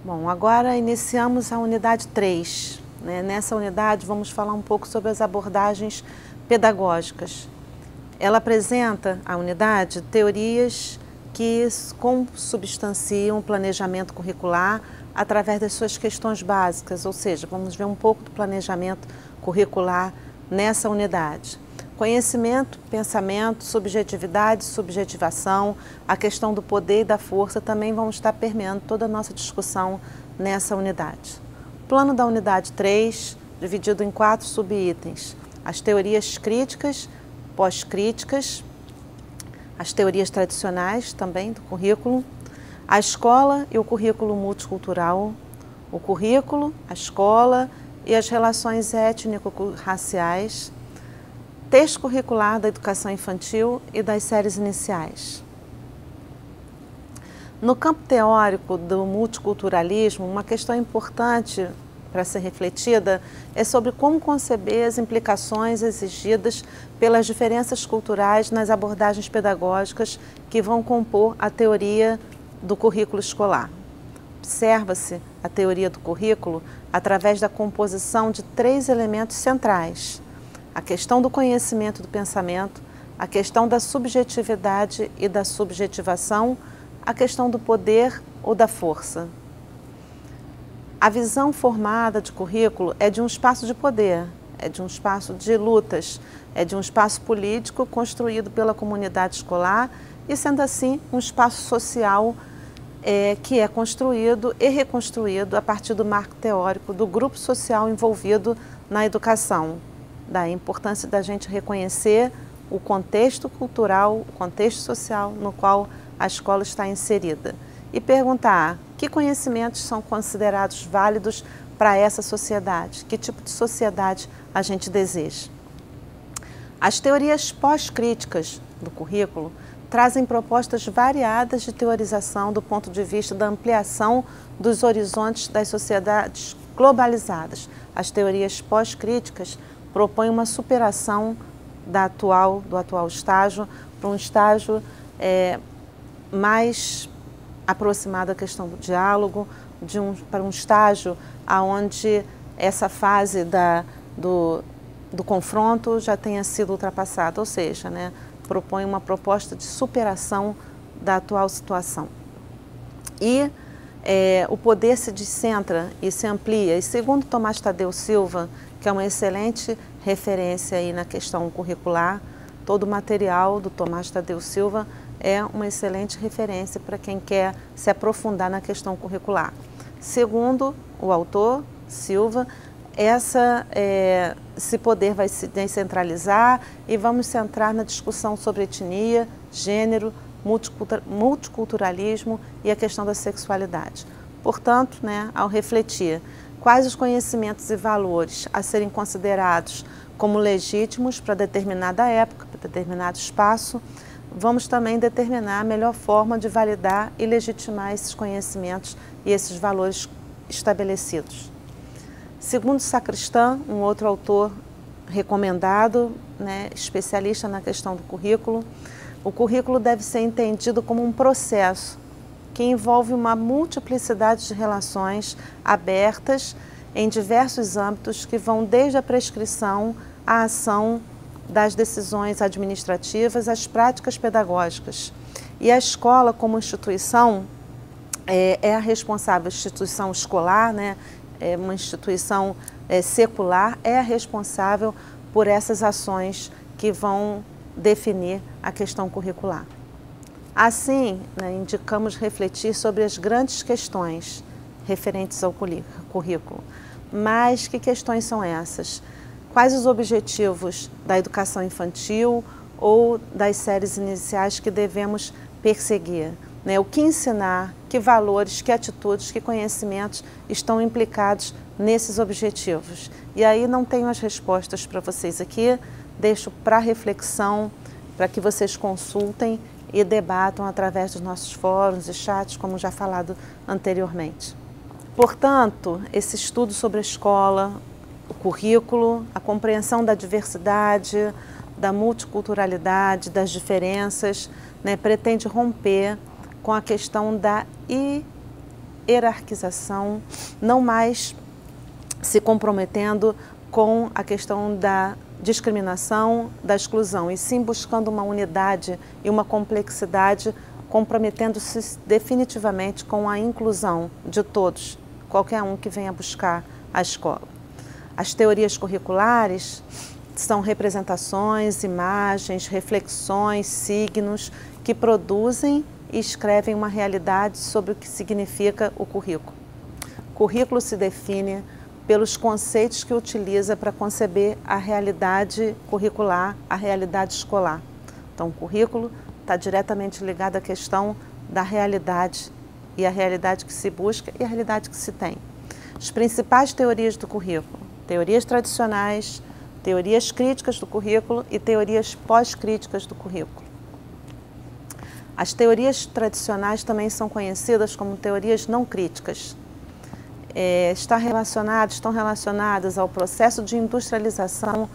Bom, agora iniciamos a unidade 3, né? Nessa unidade vamos falar um pouco sobre as abordagens pedagógicas. Ela apresenta, a unidade, teorias que consubstanciam o planejamento curricular através das suas questões básicas, ou seja, vamos ver um pouco do planejamento curricular nessa unidade. Conhecimento, pensamento, subjetividade, subjetivação, a questão do poder e da força também vão estar permeando toda a nossa discussão nessa unidade. Plano da unidade 3, dividido em 4 subitens. As teorias críticas, pós-críticas, as teorias tradicionais também do currículo, a escola e o currículo multicultural, o currículo, a escola e as relações étnico-raciais, texto curricular da educação infantil e das séries iniciais. No campo teórico do multiculturalismo, uma questão importante para ser refletida é sobre como conceber as implicações exigidas pelas diferenças culturais nas abordagens pedagógicas que vão compor a teoria do currículo escolar. Observa-se a teoria do currículo através da composição de 3 elementos centrais: a questão do conhecimento do pensamento, a questão da subjetividade e da subjetivação, a questão do poder ou da força. A visão formada de currículo é de um espaço de poder, é de um espaço de lutas, é de um espaço político construído pela comunidade escolar e, sendo assim, um espaço social que é construído e reconstruído a partir do marco teórico do grupo social envolvido na educação. Da importância da gente reconhecer o contexto cultural, o contexto social no qual a escola está inserida e perguntar que conhecimentos são considerados válidos para essa sociedade, que tipo de sociedade a gente deseja. As teorias pós-críticas do currículo trazem propostas variadas de teorização do ponto de vista da ampliação dos horizontes das sociedades globalizadas. As teorias pós-críticas propõe uma superação do atual estágio para um estágio mais aproximado à questão do diálogo, para um estágio onde essa fase do confronto já tenha sido ultrapassada, ou seja, né, propõe uma proposta de superação da atual situação. E o poder se descentra e se amplia, e segundo Tomás Tadeu Silva, que é uma excelente referência aí na questão curricular, todo o material do Tomás Tadeu Silva é uma excelente referência para quem quer se aprofundar na questão curricular. Segundo o autor, Silva, esse poder vai se descentralizar e vamos centrar na discussão sobre etnia, gênero, multiculturalismo e a questão da sexualidade. Portanto, né, ao refletir quais os conhecimentos e valores a serem considerados como legítimos para determinada época, para determinado espaço, vamos também determinar a melhor forma de validar e legitimar esses conhecimentos e esses valores estabelecidos. Segundo Sacristan, um outro autor recomendado, né, especialista na questão do currículo, o currículo deve ser entendido como um processo que envolve uma multiplicidade de relações abertas em diversos âmbitos que vão desde a prescrição à ação das decisões administrativas às práticas pedagógicas. E a escola, como instituição, é a responsável, a instituição escolar, né, é uma instituição secular, é a responsável por essas ações que vão definir a questão curricular. Assim, né, indicamos refletir sobre as grandes questões referentes ao currículo. Mas que questões são essas? Quais os objetivos da educação infantil ou das séries iniciais que devemos perseguir? Né? O que ensinar, que valores, que atitudes, que conhecimentos estão implicados nesses objetivos? E aí não tenho as respostas para vocês aqui, deixo para reflexão, para que vocês consultem e debatam através dos nossos fóruns e chats, como já falado anteriormente. Portanto, esse estudo sobre a escola, o currículo, a compreensão da diversidade, da multiculturalidade, das diferenças, né, pretende romper com a questão da hierarquização, não mais se comprometendo com a questão da discriminação, da exclusão, e sim buscando uma unidade e uma complexidade, comprometendo-se definitivamente com a inclusão de todos, qualquer um que venha buscar a escola. As teorias curriculares são representações, imagens, reflexões, signos que produzem e escrevem uma realidade sobre o que significa o currículo. O currículo se define pelos conceitos que utiliza para conceber a realidade curricular, a realidade escolar. Então, o currículo está diretamente ligado à questão da realidade e a realidade que se busca e a realidade que se tem. As principais teorias do currículo: teorias tradicionais, teorias críticas do currículo e teorias pós-críticas do currículo. As teorias tradicionais também são conhecidas como teorias não críticas. Estão relacionadas ao processo de industrialização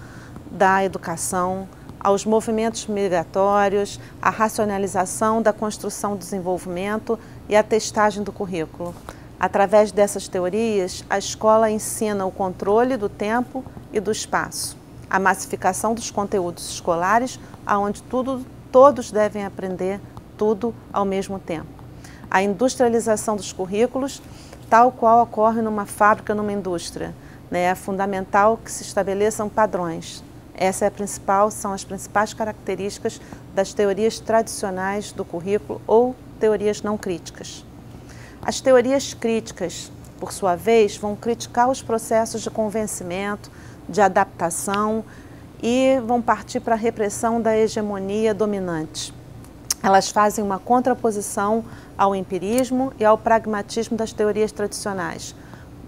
da educação, aos movimentos migratórios, à racionalização da construção do desenvolvimento e à testagem do currículo. Através dessas teorias, a escola ensina o controle do tempo e do espaço, a massificação dos conteúdos escolares, onde todos devem aprender tudo ao mesmo tempo. A industrialização dos currículos, tal qual ocorre numa fábrica, numa indústria, né? É fundamental que se estabeleçam padrões. São as principais características das teorias tradicionais do currículo ou teorias não críticas. As teorias críticas, por sua vez, vão criticar os processos de convencimento, de adaptação e vão partir para a repressão da hegemonia dominante. Elas fazem uma contraposição ao empirismo e ao pragmatismo das teorias tradicionais.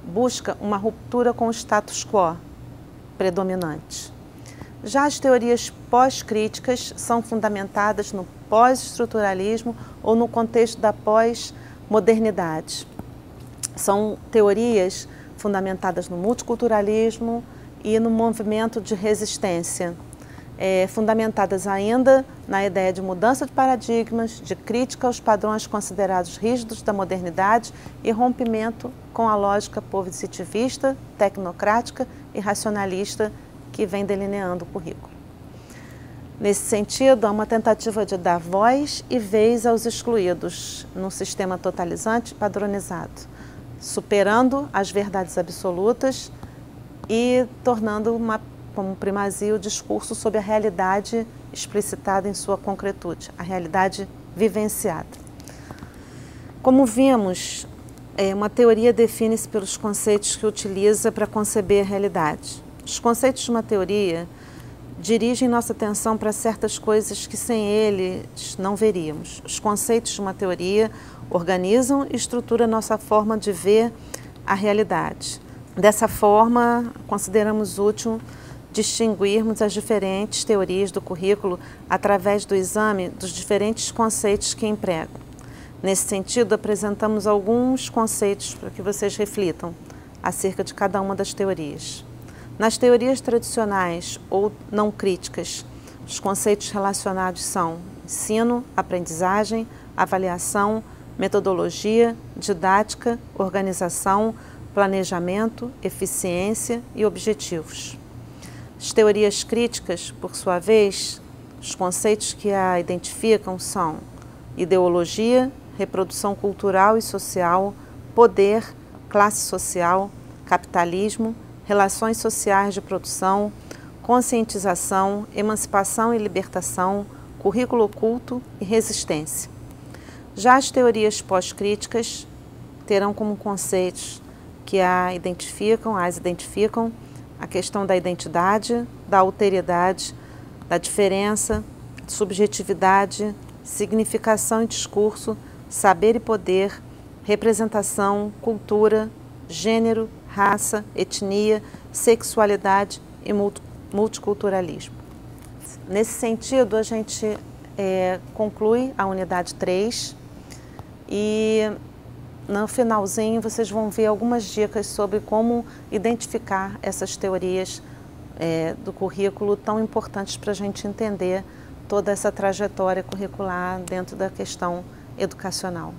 Busca uma ruptura com o status quo predominante. Já as teorias pós-críticas são fundamentadas no pós-estruturalismo ou no contexto da pós-modernidade. São teorias fundamentadas no multiculturalismo e no movimento de resistência, fundamentadas ainda na ideia de mudança de paradigmas, de crítica aos padrões considerados rígidos da modernidade e rompimento com a lógica positivista, tecnocrática e racionalista que vem delineando o currículo. Nesse sentido, há uma tentativa de dar voz e vez aos excluídos num sistema totalizante e padronizado, superando as verdades absolutas e tornando como primazia o discurso sobre a realidade explicitada em sua concretude, a realidade vivenciada. Como vimos, uma teoria define-se pelos conceitos que utiliza para conceber a realidade. Os conceitos de uma teoria dirigem nossa atenção para certas coisas que sem eles não veríamos. Os conceitos de uma teoria organizam e estruturam nossa forma de ver a realidade. Dessa forma, consideramos útil distinguirmos as diferentes teorias do currículo através do exame dos diferentes conceitos que empregam. Nesse sentido, apresentamos alguns conceitos para que vocês reflitam acerca de cada uma das teorias. Nas teorias tradicionais ou não críticas, os conceitos relacionados são ensino, aprendizagem, avaliação, metodologia, didática, organização, planejamento, eficiência e objetivos. As teorias críticas, por sua vez, os conceitos que a identificam são ideologia, reprodução cultural e social, poder, classe social, capitalismo, relações sociais de produção, conscientização, emancipação e libertação, currículo oculto e resistência. Já as teorias pós-críticas terão como conceitos que as identificam a questão da identidade, da alteridade, da diferença, subjetividade, significação e discurso, saber e poder, representação, cultura, gênero, raça, etnia, sexualidade e multiculturalismo. Nesse sentido, a gente conclui a unidade 3 e no finalzinho vocês vão ver algumas dicas sobre como identificar essas teorias do currículo tão importantes para a gente entender toda essa trajetória curricular dentro da questão educacional.